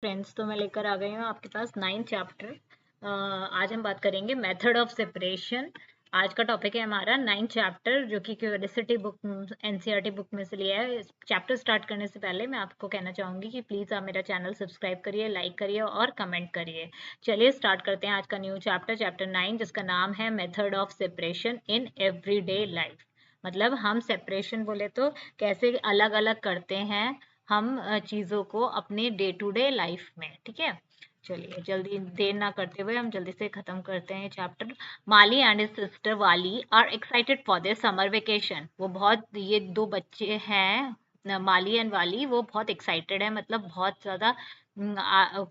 Friends, तो मैं लेकर आ गई हूँ आपके पास 9th चैप्टर। आज हम बात करेंगे मेथड ऑफ सेपरेशन। आज का टॉपिक है हमारा 9th चैप्टर, जो कि क्यूरियोसिटी बुक एनसीईआरटी बुक में से लिया है। चैप्टर स्टार्ट करने से पहले मैं आपको कहना चाहूंगी कि प्लीज़ आप मेरा चैनल सब्सक्राइब करिए, लाइक करिए और कमेंट करिए। चलिए स्टार्ट करते हैं आज का न्यू चैप्टर, चैप्टर 9, जिसका नाम है method of separation in everyday life. मतलब हम सेपरेशन बोले तो कैसे अलग अलग करते हैं हम चीज़ों को अपने डे टू डे लाइफ में। ठीक है, चलिए जल्दी देर ना करते हुए हम जल्दी से खत्म करते हैं chapter. Mali and his sister वाली are excited for their summer vacation. वो बहुत, ये दो बच्चे हैं माली एंड वाली, वो बहुत एक्साइटेड है, मतलब बहुत ज़्यादा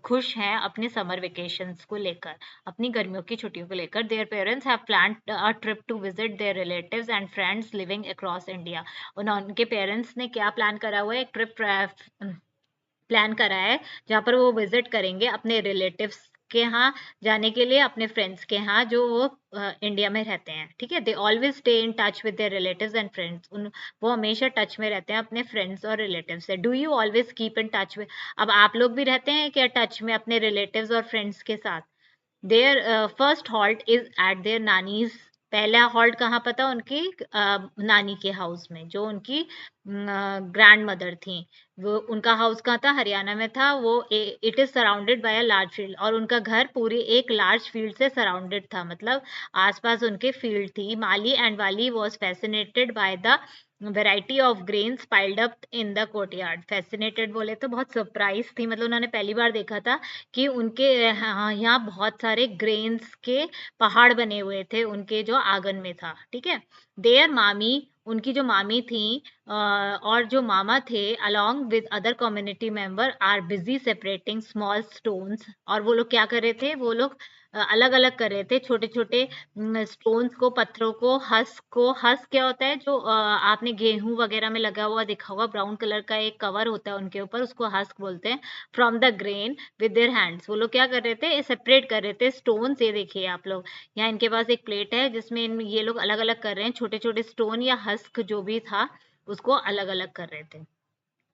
खुश हैं अपने समर वेकेशंस को लेकर, अपनी गर्मियों की छुट्टियों को लेकर। Their parents have planned a trip to visit their relatives and friends living across India. उनके पेरेंट्स ने क्या प्लान करा हुआ है? एक ट्रिप प्लान करा है जहाँ पर वो विजिट करेंगे अपने रिलेटिव्स के यहाँ जाने के लिए, अपने फ्रेंड्स के यहाँ जो वो इंडिया में रहते हैं। ठीक है, they always stay in touch with their relatives and friends. वो हमेशा टच में रहते हैं अपने फ्रेंड्स और रिलेटिव्स से। Do you always keep in touch with? अब आप लोग भी रहते हैं क्या टच में अपने रिलेटिव्स और फ्रेंड्स के साथ? Their first halt is at their Nani's. पहला हॉल्ट कहाँ पता? उनकी नानी के हाउस में, जो उनकी ग्रैंड मदर थी। वो उनका हाउस कहाँ था? हरियाणा में था वो। It is surrounded by a large field, और उनका घर पूरी एक लार्ज फील्ड से सराउंडेड था, मतलब आसपास उनके फील्ड थी। माली एंड वाली was fascinated by the variety of grains piled up in the courtyard. Fascinated बोले तो बहुत सरप्राइज थी, मतलब उन्होंने पहली बार देखा था कि उनके यहाँ बहुत सारे ग्रेन्स के पहाड़ बने हुए थे उनके जो आंगन में था। ठीक है, देयर मामी, उनकी जो मामी थी और जो मामा थे, along with other community member are busy separating small stones. और वो लोग क्या कर रहे थे? वो लोग अलग अलग कर रहे थे छोटे छोटे स्टोन्स को, पत्थरों को, हस्क को। हस्क क्या होता है? जो आपने गेहूं वगैरह में लगा हुआ देखा होगा, ब्राउन कलर का एक कवर होता है उनके ऊपर, उसको हस्क बोलते हैं। From the grain with their hands. वो लोग क्या कर रहे थे? सेपरेट कर रहे थे स्टोन से। देखिए आप लोग, यहाँ इनके पास एक प्लेट है जिसमें ये लोग अलग अलग कर रहे हैं, छोटे छोटे स्टोन या हस्क जो भी था उसको अलग अलग कर रहे थे।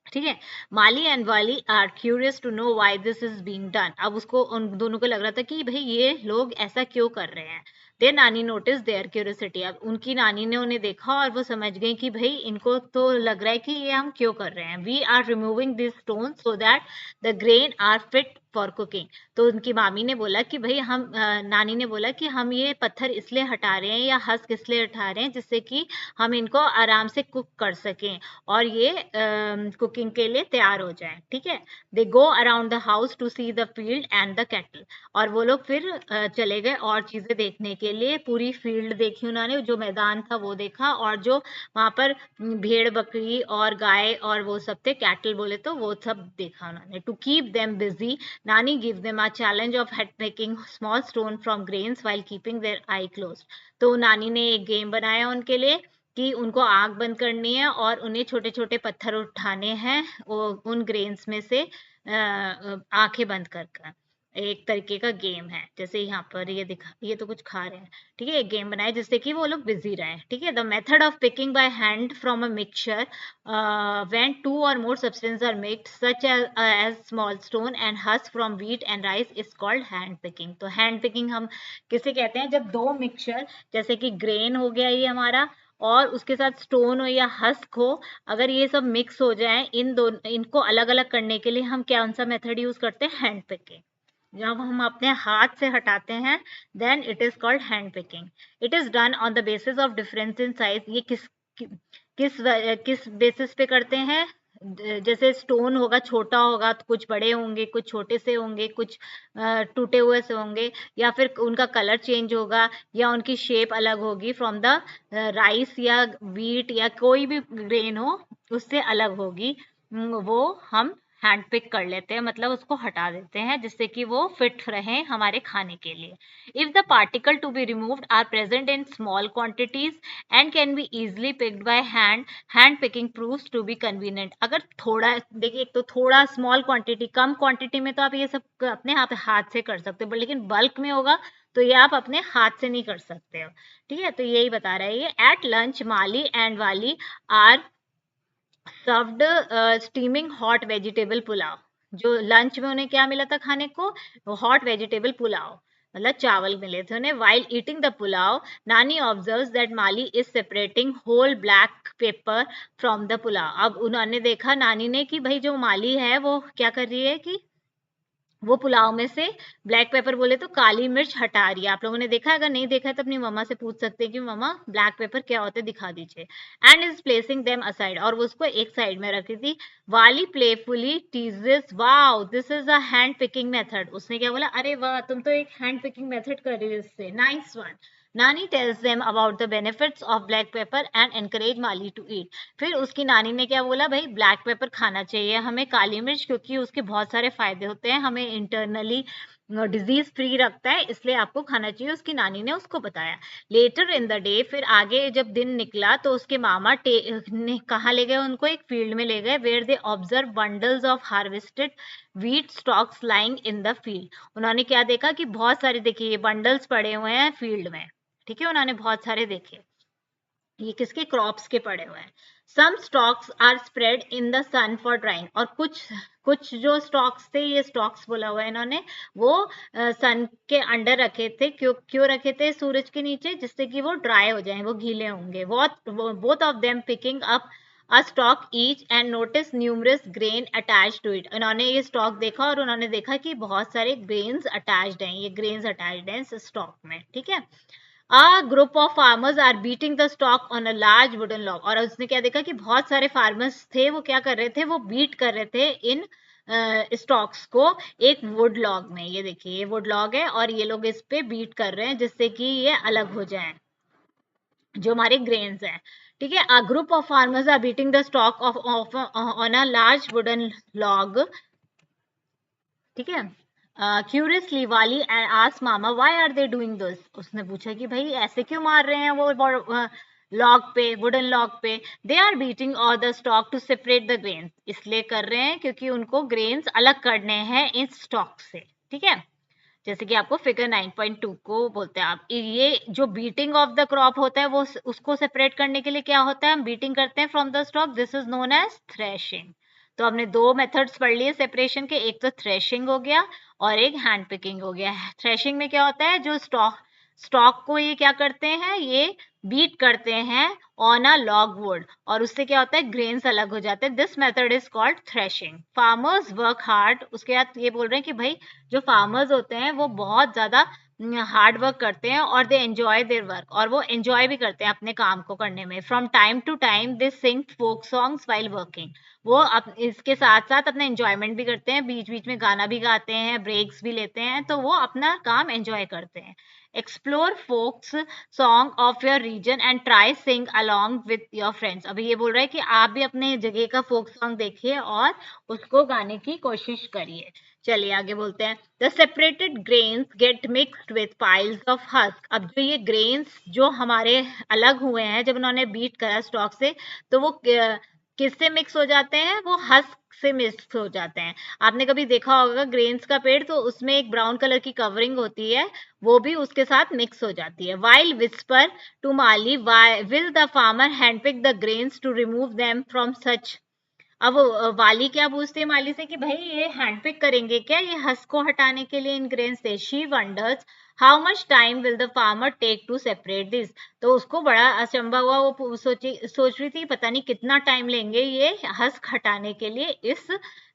ठीक है, Mali and Wali are curious to know why this is being done. अब उसको, उन दोनों को लग रहा था कि भाई ये लोग ऐसा क्यों कर रहे हैं। देयर नानी नोटिस देयर क्यूरियोसिटी। अब उनकी नानी ने उन्हें देखा और वो समझ गई कि भाई इनको तो लग रहा है कि ये हम क्यों कर रहे हैं। We are removing this stone so that the grain are fit for cooking. तो उनकी मामी ने बोला कि भाई हम नानी ने बोला कि हम ये पत्थर इसलिए हटा रहे हैं या हस्क इसलिए हटा रहे हैं जिससे कि हम इनको आराम से कुक कर सकें और ये कुकिंग के लिए तैयार हो जाए। ठीक है, they go around the house to see the field and the cattle. और वो लोग फिर चले गए और चीजें देखने के लिए। पूरी फील्ड देखी उन्होंने, जो मैदान था वो देखा, और जो वहां पर भेड़ बकरी और गाय और वो सब थे, कैटल बोले तो, वो सब देखा उन्होंने। To keep them busy, Nani give them a challenge of making small stone from grains while keeping their eye closed. तो नानी ने एक गेम बनाया उनके लिए कि उनको आंख बंद करनी है और उन्हें छोटे छोटे पत्थर उठाने हैं उन ग्रेन्स में से, आंखें बंद कर कर। एक तरीके का गेम है, जैसे यहाँ पर ये दिखा, ये तो कुछ खा रहे हैं। ठीक है, एक गेम बनाए जिससे कि वो लोग बिजी रहे। ठीक है, the method of picking by hand from a mixture when two or more substance are mixed such as small stone and husk from wheat and rice is called hand picking. तो hand picking हम किसे कहते हैं? जब दो mixture, जैसे कि grain हो गया ये हमारा, और उसके साथ स्टोन हो या हस्क हो, अगर ये सब मिक्स हो जाए, इन दोनों, इनको अलग अलग करने के लिए हम कौन सा मेथड यूज करते हैं? Hand picking. जब हम अपने हाथ से हटाते हैं, then it is called hand picking. It is done on the basis of difference in size. ये किस बेसिस पे करते हैं? जैसे स्टोन होगा, छोटा होगा तो कुछ बड़े होंगे, कुछ छोटे से होंगे, कुछ टूटे हुए से होंगे, या फिर उनका कलर चेंज होगा, या उनकी शेप अलग होगी फ्रॉम द राइस या व्हीट या कोई भी ग्रेन हो उससे अलग होगी। वो हम हैंड पिक कर लेते हैं, मतलब उसको हटा देते हैं जिससे कि वो फिट रहे हमारे खाने के लिए। If the particle to be removed are present in small quantities and can be easily picked by hand, hand picking proves to be convenient. अगर थोड़ा, देखिए, एक तो थोड़ा स्मॉल क्वांटिटी, कम क्वांटिटी में तो आप ये सब अपने हाथ से कर सकते हो, लेकिन बल्क में होगा तो ये आप अपने हाथ से नहीं कर सकते हो। ठीक है, तो यही बता रहा है ये। At lunch Mali and Wali are served steaming hot vegetable pulao. जो लंच में उन्हें क्या मिला था खाने को, हॉट वेजिटेबल पुलाव, मतलब चावल मिले थे उन्हें। While eating the pulao Nani observes that Mali is separating whole black pepper from the pulao. अब उन्होंने देखा नानी ने कि भाई जो माली है वो क्या कर रही है कि वो पुलाव में से ब्लैक पेपर बोले तो काली मिर्च हटा रही है। आप लोगों ने देखा है? अगर नहीं देखा है तो अपनी मम्मा से पूछ सकते हैं कि मम्मा ब्लैक पेपर क्या होते हैं, दिखा दीजिए। And is placing them aside, और वो उसको एक साइड में रखी थी। वाली playfully teases, wow this is a hand picking method. उसने क्या बोला, अरे वाह तुम तो एक हैंड पिकिंग मेथड कर रही हो इससे, nice one. Nani tells them about the benefits of black pepper and encourage Mali to eat. फिर उसकी नानी ने क्या बोला, भाई ब्लैक पेपर खाना चाहिए हमें, काली मिर्च, क्योंकि उसके बहुत सारे फायदे होते हैं, हमें इंटरनली डिजीज फ्री रखता है, इसलिए आपको खाना चाहिए, उसकी नानी ने उसको बताया। लेटर इन द डे, फिर आगे जब दिन निकला तो उसके मामा ने कहाँ ले गए उनको, एक फील्ड में ले गए, where they observe bundles of harvested wheat stalks lying in the field. उन्होंने क्या देखा कि बहुत सारे, देखिए ये बंडल्स पड़े हुए हैं फील्ड में, ठीक है, उन्होंने बहुत सारे देखे, ये किसके, क्रॉप्स के पड़े हुए हैं। Some stalks are spread in the sun for drying, और कुछ कुछ जो स्टॉक्स थे, ये स्टॉक्स बोला हुआ है इन्होंने, वो सन के अंडर रखे थे। क्यों क्यों रखे थे सूरज के नीचे, जिससे कि वो ड्राई हो जाएं, वो गीले होंगे। Both of them picking up a stalk each and notice numerous grain attach to it. इन्होंने ये स्टॉक देखा और उन्होंने देखा कि बहुत सारे ग्रेन्स अटैच्ड हैं, ये ग्रेन्स अटैच्ड हैं इस स्टॉक में, ठीक है। A group of farmers are beating the stalk on a large wooden log, और उसने क्या देखा कि बहुत सारे फार्मर्स थे, वो क्या कर रहे थे, वो बीट कर रहे थे इन स्टॉक्स को एक वुड लॉग में। ये देखिए ये वुड लॉग है और ये लोग इस पे बीट कर रहे हैं जिससे कि ये अलग हो जाए जो हमारे ग्रेन्स हैं, ठीक है। A group of farmers are beating the stalk of on a large wooden log, ठीक है। Curiously Wali asked mama why are they doing this. उसने पूछा कि भाई ऐसे क्यों मार रहे हैं वो लॉग पे, वुडन लॉग पे। They are beating all the stalk to separate the grains, इसलिए कर रहे हैं क्योंकि उनको ग्रेन्स अलग करने हैं इस स्टॉक से, ठीक है। जैसे कि आपको फिगर 9.2 को बोलते हैं आप, ये जो बीटिंग ऑफ द क्रॉप होता है वो उसको सेपरेट करने के लिए क्या होता है, हम बीटिंग करते हैं from the stalk, this is known as threshing. तो हमने दो मेथड्स पढ़ लिए सेपरेशन के, एक तो थ्रेशिंग हो गया और एक हैंड पिकिंग हो गया। थ्रेशिंग में क्या होता है, जो स्टॉक को ये क्या करते हैं, ये बीट करते हैं ऑन अ लॉग वुड, और उससे क्या होता है, ग्रेन्स अलग हो जाते हैं। This method is called threshing. Farmers work hard, उसके बाद ये बोल रहे हैं कि भाई जो फार्मर्स होते हैं वो बहुत ज्यादा हार्ड वर्क करते हैं और दे एंजॉय देयर वर्क, और वो एंजॉय भी करते हैं अपने काम को करने में। From time to time they sing folk songs while working, वो इसके साथ साथ अपना एंजॉयमेंट भी करते हैं, बीच बीच में गाना भी गाते हैं, ब्रेक्स भी लेते हैं, तो वो अपना काम एंजॉय करते हैं। Explore folks song of your region and try sing along with your friends. अभी ये बोल रहा है कि आप भी अपने जगह का फोक सॉन्ग देखिए और उसको गाने की कोशिश करिए। चलिए आगे बोलते हैं। The separated grains get mixed with piles of husk. अब जो ये ग्रेन्स जो हमारे अलग हुए हैं जब उन्होंने बीट करा स्टॉक से, तो वो किससे मिक्स हो जाते हैं, वो हस्क से मिक्स हो जाते हैं। आपने कभी देखा होगा ग्रेन्स का पेड़, तो उसमें एक ब्राउन कलर की कवरिंग होती है, वो भी उसके साथ मिक्स हो जाती है। While whisper to Mali will the farmer handpick the grains to remove them from such. अब वाली क्या पूछती है माली से कि भाई ये हैंडपिक करेंगे क्या ये हस्क को हटाने के लिए इन ग्रेन से। She wonders how much time will the farmer take to separate this. तो उसको बड़ा अचंभा हुआ, वो सोच रही थी पता नहीं कितना टाइम लेंगे ये हस्क हटाने के लिए इस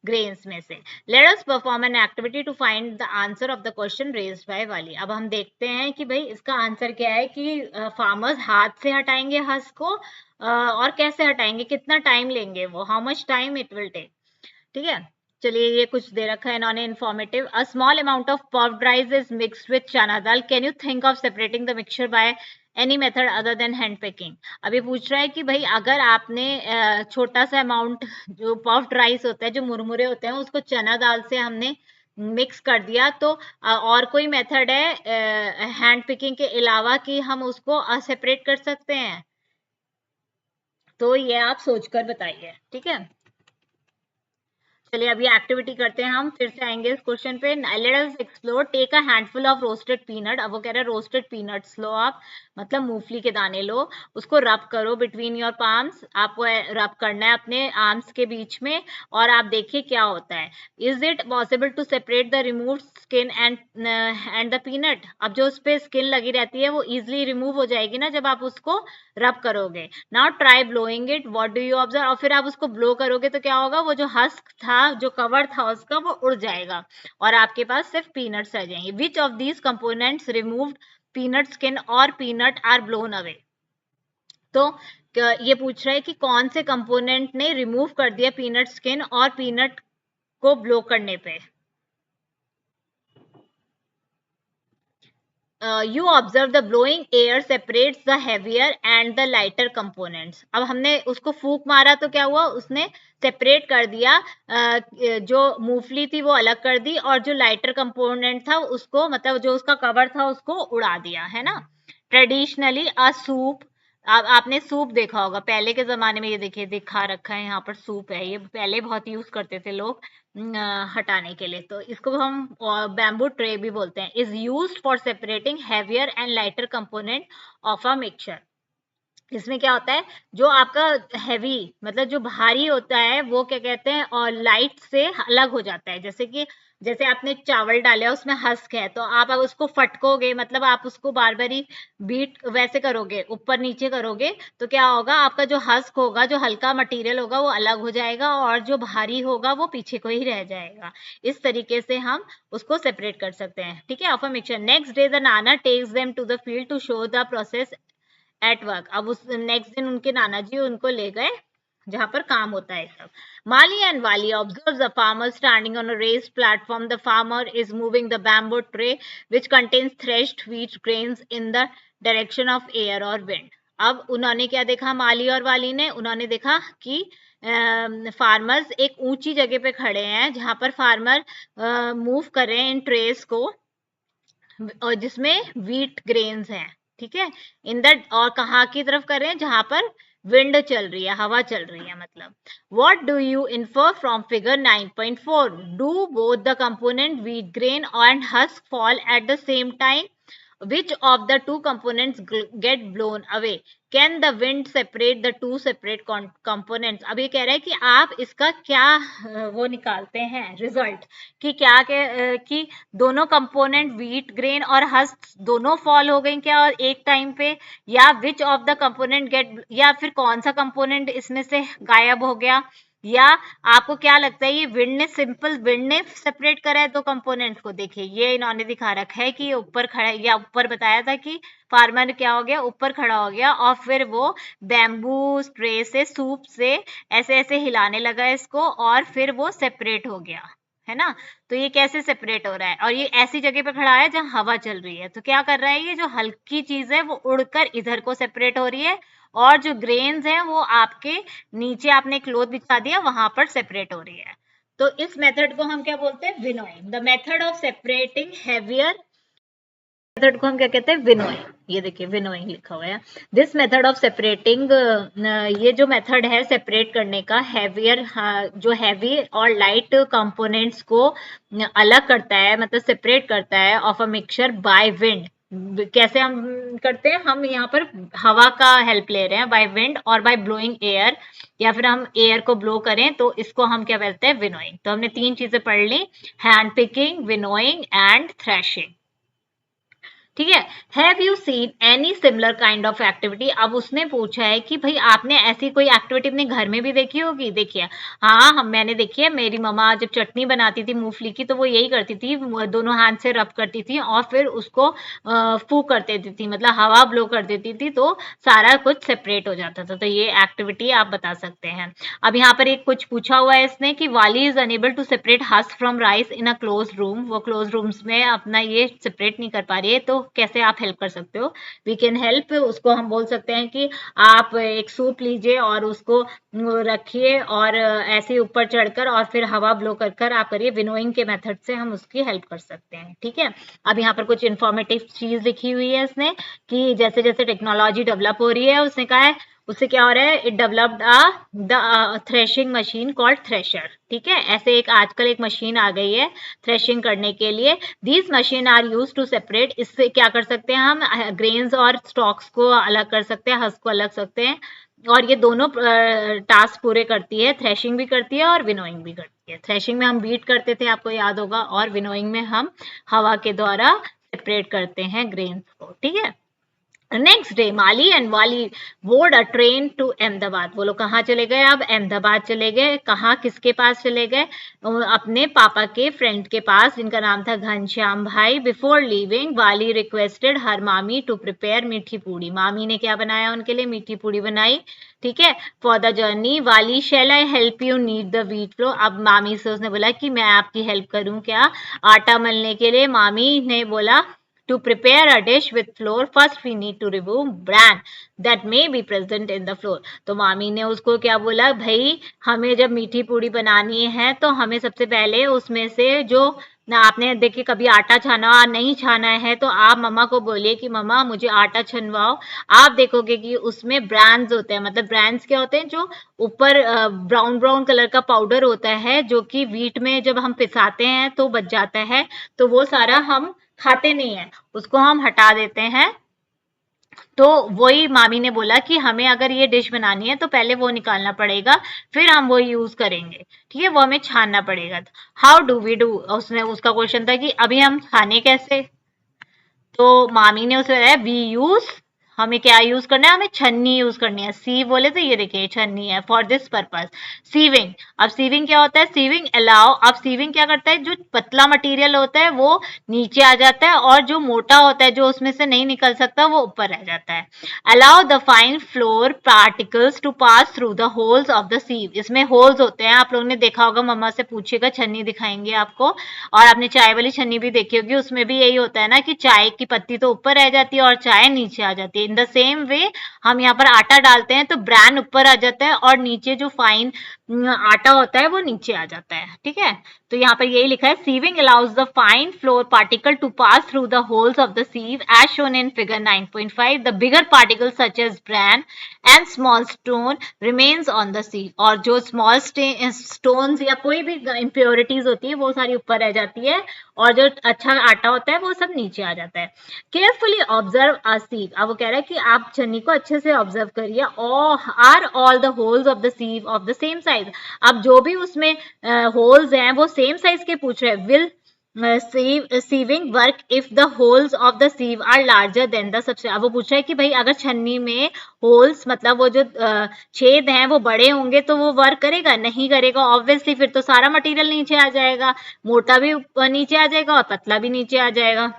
ग्रेन्स में से। Let us perform an activity to find the answer of the question raised by Wali. अब हम देखते हैं कि भाई इसका आंसर क्या है, कि फार्मर्स हाथ से हटाएंगे हस्क को, और कैसे हटाएंगे, कितना टाइम लेंगे वो, how much time it will take, ठीक है। चलिए ये कुछ दे रखा है इन्होंने informative. A small amount of puffed rice is mixed with chana dal, can you think of separating the mixture by any method other than hand picking. अभी पूछ रहा है कि भाई अगर आपने छोटा सा अमाउंट जो पफ्ड राइस होता है, जो मुरमुरे होते हैं, उसको चना दाल से हमने मिक्स कर दिया, तो और कोई मेथड है हैंड पिकिंग के अलावा कि हम उसको सेपरेट कर सकते हैं, तो ये आप सोचकर बताइए, ठीक है। चलिए अभी एक्टिविटी करते हैं, हम फिर से आएंगे इस क्वेश्चन पे। Let us explore, take a handful of roasted peanut. अब वो कह रहा है रोस्टेड पीनट्स लो आप, मतलब मूंगफली के दाने लो, उसको रब करो बिटवीन योर पाम्स, आपको रब करना है अपने आर्म्स के बीच में, और आप देखिए क्या होता है। Is it possible to separate the remove skin and the peanut? अब जो उस पर स्किन लगी रहती है वो इजिली रिमूव हो जाएगी ना जब आप उसको रब करोगे। Now try blowing it, what do you observe? और फिर आप उसको ब्लो करोगे तो क्या होगा, वो जो हस्क था, जो कवर था उसका, वो उड़ जाएगा और आपके पास सिर्फ पीनट्स रह जाएंगे। Which of these components removed peanut skin और पीनट आर ब्लोन अवे? तो ये पूछ रहा है कि कौन से कंपोनेंट ने रिमूव कर दिया पीनट स्किन और पीनट को ब्लो करने पे। You observe the blowing air separates the heavier and the lighter components. अब हमने उसको फूंक मारा तो क्या हुआ, उसने सेपरेट कर दिया, जो मूंगफली थी वो अलग कर दी, और जो लाइटर कंपोनेंट था उसको, मतलब जो उसका कवर था उसको उड़ा दिया, है ना। ट्रेडिशनली अ सूप, आपने सूप देखा होगा पहले के जमाने में, ये देखिए दिखा रखा है यहाँ पर सूप है, ये पहले बहुत यूज करते थे लोग हटाने के लिए, तो इसको हम बैम्बू ट्रे भी बोलते हैं। Is used for separating heavier and lighter component of a mixture. इसमें क्या होता है, जो आपका हैवी मतलब जो भारी होता है वो क्या कहते हैं, और लाइट से अलग हो जाता है। जैसे कि जैसे आपने चावल डाला उसमें हस्क है, तो आप अब उसको फटकोगे, मतलब आप उसको बार बार ही बीट वैसे करोगे, ऊपर नीचे करोगे, तो क्या होगा, आपका जो हस्क होगा, जो हल्का मटेरियल होगा वो अलग हो जाएगा, और जो भारी होगा वो पीछे को ही रह जाएगा। इस तरीके से हम उसको सेपरेट कर सकते हैं, ठीक है। Of a mixture, next day the nana takes them to the field to show the process at work. अब उस नेक्स्ट दिन उनके नाना जी उनको ले गए जहां पर काम होता है सब। Mali and Wali observes a farmer standing on a raised platform. The farmer is moving the bamboo tray which contains threshed wheat grains in the direction of air or wind. अब उन्होंने क्या देखा, माली और वाली ने, उन्होंने देखा कि फार्मर्स एक ऊंची जगह पे खड़े हैं जहां पर फार्मर मूव कर रहे हैं इन ट्रेस को, और जिसमें व्हीट ग्रेन्स हैं, ठीक है। इन द, और कहाँ की तरफ कर रहे हैं, जहां पर विंड चल रही है, हवा चल रही है मतलब। What do you infer from figure 9.4? Do both the component wheat grain and husk fall at the same time? Which of the two components get blown away? Can the wind separate the two separate components? अब ये कह रहा है कि आप इसका क्या वो निकालते हैं रिजल्ट, कि क्या कि दोनों कंपोनेंट व्हीट ग्रेन और हस्क दोनों फॉल हो गई क्या और एक टाइम पे, या which of the component get, या फिर कौन सा कंपोनेंट इसमें से गायब हो गया, या आपको क्या लगता है ये विंड ने, सिंपल विंड ने सेपरेट करा है दो कंपोनेंट्स को? देखिए ये इन्होंने दिखा रखा है कि ऊपर खड़ा, या ऊपर बताया था कि फार्मर क्या हो गया, ऊपर खड़ा हो गया, और फिर वो बैम्बू ट्रे से, सूप से ऐसे ऐसे हिलाने लगा इसको, और फिर वो सेपरेट हो गया, है ना। तो ये कैसे सेपरेट हो रहा है, और ये ऐसी जगह पे खड़ा है जहां हवा चल रही है, तो क्या कर रहा है, ये जो हल्की चीज है वो उड़कर इधर को सेपरेट हो रही है, और जो ग्रेन्स हैं वो आपके नीचे आपने क्लोथ बिछा दिया वहां पर सेपरेट हो रही है। तो इस मेथड को हम क्या बोलते हैं, winnowing. The method of separating heavier, method को हम क्या कहते हैं, विनोइंग। ये देखिए विनोइंग लिखा हुआ है। दिस मेथड ऑफ सेपरेटिंग, ये जो मेथड है सेपरेट करने का, हैवियर, जो हैवी और लाइट कंपोनेंट्स को अलग करता है, मतलब सेपरेट करता है of a mixture by wind. कैसे हम करते हैं, हम यहाँ पर हवा का हेल्प ले रहे हैं, बाय विंड और बाय ब्लोइंग एयर, या फिर हम एयर को ब्लो करें तो इसको हम क्या बोलते हैं, विनोइंग। तो हमने तीन चीजें पढ़ ली, hand picking, winnowing and threshing, ठीक है। Have you seen any similar kind of activity? अब उसने पूछा है कि भाई आपने ऐसी कोई एक्टिविटी अपने घर में भी देखी होगी। देखिए हाँ, हम मैंने देखी है, मेरी मम्मा जब चटनी बनाती थी मूंगफली की तो वो यही करती थी, दोनों हाथ से रब करती थी और फिर उसको फूक कर देती थी, मतलब हवा ब्लो कर देती थी, तो सारा कुछ सेपरेट हो जाता था। तो ये एक्टिविटी आप बता सकते हैं। अब यहाँ पर एक कुछ पूछा हुआ है इसने कि Wali is enable to separate husk from rice in a close room. वो क्लोज रूम्स में अपना ये सेपरेट नहीं कर पा रही है, तो कैसे आप हेल्प कर सकते हो? वी कैन हेल्प, उसको हम बोल सकते हैं कि आप एक सूप लीजिए और उसको रखिए, और ऐसे ऊपर चढ़कर और फिर हवा ब्लो कर कर आप करिए। विनोइंग के मेथड से हम उसकी हेल्प कर सकते हैं, ठीक है। अब यहाँ पर कुछ इंफॉर्मेटिव चीज लिखी हुई है इसने कि जैसे जैसे टेक्नोलॉजी डेवलप हो रही है, उसने कहा है उससे क्या हो रहा है, it developed the threshing machine called thresher, ठीक है। ऐसे एक आजकल एक मशीन आ गई है थ्रेशिंग करने के लिए। These machine are use to separate, इससे क्या कर सकते हैं हम, ग्रेन्स और स्टॉक्स को अलग कर सकते हैं, हस्क को अलग सकते हैं, और ये दोनों टास्क पूरे करती है, थ्रेशिंग भी करती है और विनोइंग भी करती है। थ्रेशिंग में हम बीट करते थे, आपको याद होगा, और विनोइंग में हम हवा के द्वारा सेपरेट करते हैं ग्रेन्स को, ठीक है। Next day Mali and Wali board a train to Ahmedabad. वो लोग कहाँ चले गए, अब अहमदाबाद चले गए। कहाँ, किसके पास चले गए, अपने पापा के फ्रेंड के पास, जिनका नाम था घनश्याम भाई। बिफोर लीविंग वाली रिक्वेस्टेड हर मामी टू प्रिपेयर मीठी पूड़ी। मामी ने क्या बनाया उनके लिए, मीठी पूड़ी बनाई, ठीक है। फॉर द जर्नी वाली shall I help you need the wheat flour. अब मामी से उसने बोला कि मैं आपकी हेल्प करूं क्या, आटा मलने के लिए। मामी ने बोला to prepare a dish with flour first we need to remove bran that may be present in the flour। तो मामी ने उसको क्या बोला, भाई हमें जब मीठी पूड़ी बनानी है तो हमें सबसे पहले उसमें से जो ना, आपने देखिए कभी आटा छाना नहीं छाना है तो आप मम्मा को बोलिए कि मम्मा मुझे आटा छनवाओ। आप देखोगे कि उसमें ब्रांड्स होते हैं, मतलब ब्रांड्स क्या होते हैं, जो ऊपर ब्राउन ब्राउन कलर का पाउडर होता है, जो कि व्हीट में जब हम पिसाते हैं तो बच जाता है, तो वो सारा हम खाते नहीं है, उसको हम हटा देते हैं। तो वही मामी ने बोला कि हमें अगर ये डिश बनानी है तो पहले वो निकालना पड़ेगा, फिर हम वो यूज करेंगे, ठीक है, वो हमें छानना पड़ेगा। हाउ डू वी डू, उसने उसका क्वेश्चन था कि अभी हम खाने कैसे। तो मामी ने उसे बताया वी यूज, हमें क्या यूज करना है, हमें छन्नी यूज करनी है। सीव बोले तो ये देखिए छन्नी है, फॉर दिस पर्पस। सीविंग, अब सीविंग क्या होता है, सीविंग अलाउ, अब सीविंग क्या करता है, जो पतला मटेरियल होता है वो नीचे आ जाता है, और जो मोटा होता है जो उसमें से नहीं निकल सकता वो ऊपर रह जाता है। Allow the fine flour particles to pass through the holes of the sieve. इसमें होल्स होते हैं, आप लोगों ने देखा होगा, मम्मा से पूछिएगा, छन्नी दिखाएंगे आपको। और आपने चाय वाली छन्नी भी देखी होगी, उसमें भी यही होता है ना कि चाय की पत्ती तो ऊपर रह जाती है और चाय नीचे आ जाती है। इन द सेम वे हम यहाँ पर आटा डालते हैं तो ब्रान ऊपर आ जाता है और नीचे जो फाइन आटा होता है वो नीचे आ जाता है, ठीक है। तो यहाँ पर यही लिखा है, sieving allows the fine flour particle to pass through the holes of the sieve as shown in figure 9.5। The bigger particle such as bran and small stone remains on the sieve. और जो small stones या कोई भी impurities होती है वो सारी ऊपर रह जाती है, और जो अच्छा आटा होता है वो सब नीचे आ जाता है। केयरफुली ऑब्जर्व अ सीव, अब वो कह रहा है कि आप छन्नी को अच्छे से ऑब्जर्व करिए। Are all the holes of the sieve of the same size. अब जो भी उसमें होल्स हैं वो सेम साइज के पूछ रहे हैं। Will sieving work if the holes of the sieve are larger than the सबसे। अब वो पूछ रहा है कि भाई अगर छन्नी में होल्स, मतलब वो जो छेद हैं वो बड़े होंगे तो वो वर्क करेगा, नहीं करेगा ऑब्वियसली, फिर तो सारा मटेरियल नीचे आ जाएगा, मोटा भी नीचे आ जाएगा और पतला भी नीचे आ जाएगा।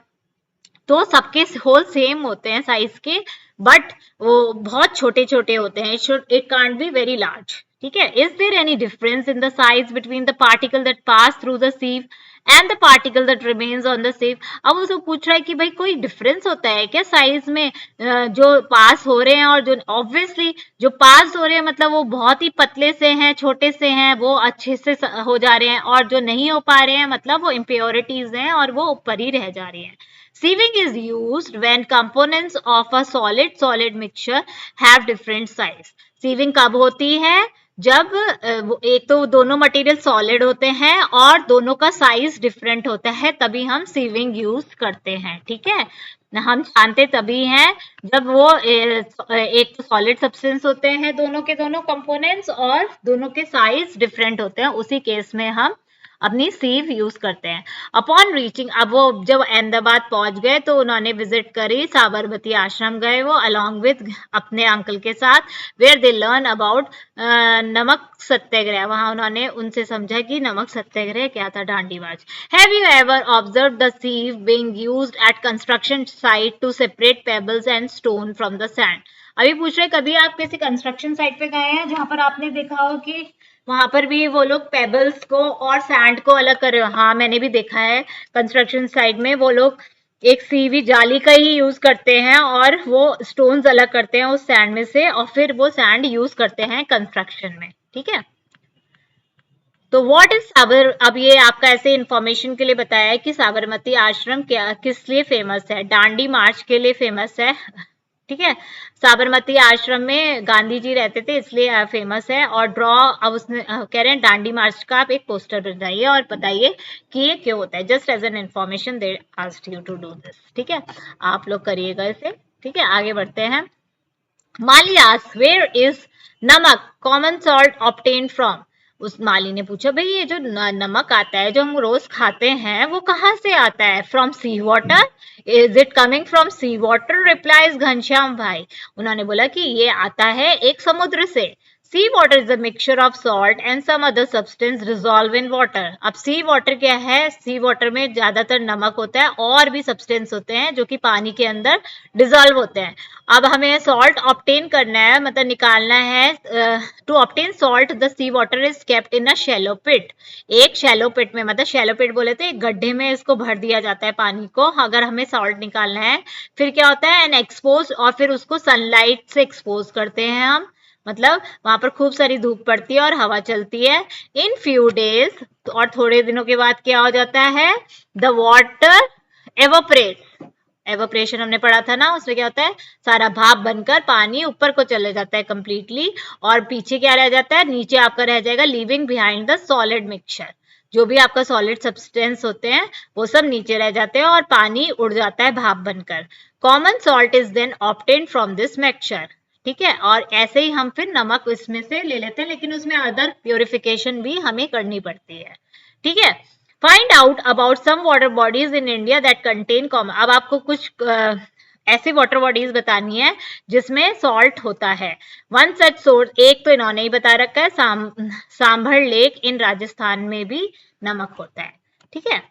तो सबके होल सेम होते हैं साइज के, बट वो बहुत छोटे छोटे होते हैं, it can't be very large, ठीक है। Is there any difference in the size between the particle that pass through the sieve and the particle that remains on the sieve. अब उसको पूछ रहा है कि भाई कोई डिफरेंस होता है क्या साइज में, जो पास हो रहे हैं और जो, ऑब्वियसली जो पास हो रहे हैं मतलब वो बहुत ही पतले से हैं, छोटे से हैं, वो अच्छे से हो जा रहे हैं, और जो नहीं हो पा रहे हैं मतलब वो इम्प्योरिटीज हैं और वो ऊपर ही रह जा रही हैं। Sieving is used when components of a solid mixture have different size. Sieving कब होती है, जब एक तो दोनों मटेरियल सॉलिड होते हैं और दोनों का साइज डिफरेंट होता है, तभी हम सीविंग यूज करते हैं, ठीक है। हम छानते तभी हैं जब वो एक तो सॉलिड सब्सटेंस होते हैं दोनों के दोनों कंपोनेंट्स, और दोनों के साइज डिफरेंट होते हैं, उसी केस में हम अपनी सीव यूज करते हैं। अपॉन रीचिंग, अब वो जब अहमदाबाद पहुंच गए तो उन्होंने विजिट करी, साबरमती आश्रम गए वो अलॉन्ग विद अपने अंकल के साथ, वेयर दे लर्न अबाउट नमक सत्याग्रह। वहां उन्होंने उनसे समझा कि नमक सत्याग्रह क्या था, Dandi March. Have you ever observe the sieve being used at construction site to separate pebbles and stone from the sand. अभी पूछ रहे कभी आप किसी कंस्ट्रक्शन साइट पे गए हैं जहां पर आपने देखा हो कि वहां पर भी वो लोग पेबल्स को और सैंड को अलग कर रहे हो। हाँ, मैंने भी देखा है कंस्ट्रक्शन साइट में वो लोग एक सीवी जाली का ही यूज करते हैं और वो स्टोन्स अलग करते हैं उस सैंड में से, और फिर वो सैंड यूज करते हैं कंस्ट्रक्शन में, ठीक है। तो व्हाट इज साबर, अब ये आपका ऐसे इंफॉर्मेशन के लिए बताया है कि साबरमती आश्रम क्या किस लिए फेमस है, डांडी मार्च के लिए फेमस है। ठीक है। साबरमती आश्रम में गांधी जी रहते थे इसलिए फेमस है। और ड्रॉ, अब उसने कह रहे हैं दांडी मार्च का आप एक पोस्टर बनाइए और बताइए कि ये क्यों होता है। Just as an information they asked you to do this. ठीक है, आप लोग करिएगा इसे। ठीक है, आगे बढ़ते हैं। माली आस्क्ड वेयर इज नमक कॉमन सॉल्ट ऑब्टेन्ड फ्रॉम। उस माली ने पूछा भाई ये जो नमक आता है जो हम रोज खाते हैं वो कहाँ से आता है। From sea water, is it coming from sea water, replies Ghanshyam bhai. उन्होंने बोला कि ये आता है एक समुद्र से। Sea water is a mixture of salt and some other substance dissolve in water. अब सी वाटर क्या है, सी वाटर में ज्यादातर नमक होता है और भी सब्सटेंस होते हैं जो कि पानी के अंदर डिजॉल्व होते हैं। अब हमें सॉल्ट ऑब्टेन करना है, मतलब निकालना है। To obtain salt the sea water is kept in a shallow pit. एक शैलो पिट में, मतलब शैलो पिट बोले तो एक गड्ढे में इसको भर दिया जाता है पानी को, अगर हमें सॉल्ट निकालना है। फिर क्या होता है, एन एक्सपोज, और फिर उसको सनलाइट से एक्सपोज करते हैं हम, मतलब वहां पर खूब सारी धूप पड़ती है और हवा चलती है। इन फ्यू डेज, और थोड़े दिनों के बाद क्या हो जाता है, द वाटर एवोपरेट। एवोपरेशन हमने पढ़ा था ना, उसमें क्या होता है, सारा भाप बनकर पानी ऊपर को चले जाता है कंप्लीटली, और पीछे क्या रह जाता है, नीचे आपका रह जाएगा living behind the solid mixture. जो भी आपका सॉलिड सब्सटेंस होते हैं वो सब नीचे रह जाते हैं और पानी उड़ जाता है भाप बनकर। Common salt is then obtained from this mixture. ठीक है, और ऐसे ही हम फिर नमक इसमें से ले लेते हैं, लेकिन उसमें अदर प्योरिफिकेशन भी हमें करनी पड़ती है। ठीक है, find out about some water bodies in India that contain common. अब आपको कुछ ऐसी वाटर बॉडीज बतानी है जिसमें सॉल्ट होता है। वन सच सोर्स, एक तो इन्होंने ही बता रखा है, सांभर लेक इन राजस्थान में भी नमक होता है। ठीक है,